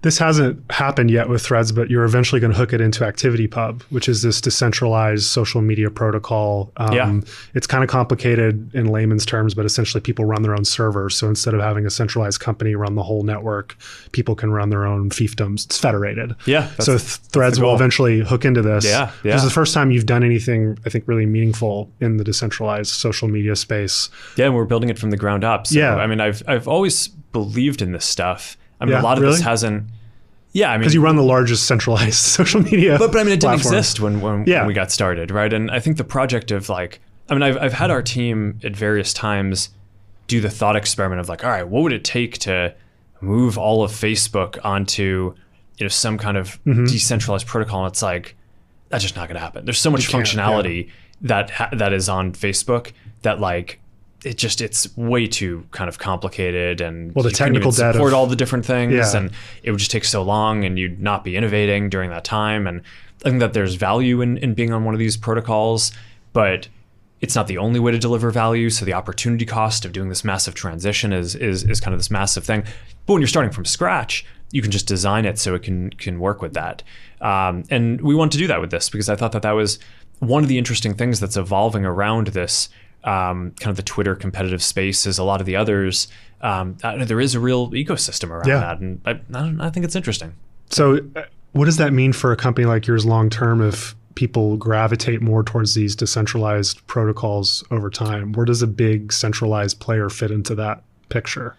this hasn't happened yet with Threads, but you're eventually going to hook it into ActivityPub, which is this decentralized social media protocol. It's kind of complicated in layman's terms, but essentially people run their own servers. So instead of having a centralized company run the whole network, people can run their own fiefdoms. It's federated. So Threads will eventually hook into this. This is the first time you've done anything, I think, really meaningful in the decentralized social media space. Yeah, and we're building it from the ground up. So, I mean, I've always believed in this stuff. I mean, a lot of this hasn't. Yeah, I mean, because you run the largest centralized social media. But I mean, it didn't platform. exist when we got started, right? And I think the project of like, I mean, I've had our team at various times do the thought experiment of like, all right, what would it take to move all of Facebook onto, some kind of decentralized protocol? And it's like, that's just not going to happen. There's so much functionality that is on Facebook that like, it's way too kind of complicated, and the technical data support all the different things, and it would just take so long, and you'd not be innovating during that time. And I think that there's value in being on one of these protocols, but it's not the only way to deliver value. So the opportunity cost of doing this massive transition is kind of this massive thing. But when you're starting from scratch, you can just design it so it can work with that. And we want to do that with this because I thought that was one of the interesting things that's evolving around this. Kind of the Twitter competitive space is a lot of the others. There is a real ecosystem around that, and I think it's interesting. So what does that mean for a company like yours long term if people gravitate more towards these decentralized protocols over time? Where does a big centralized player fit into that picture?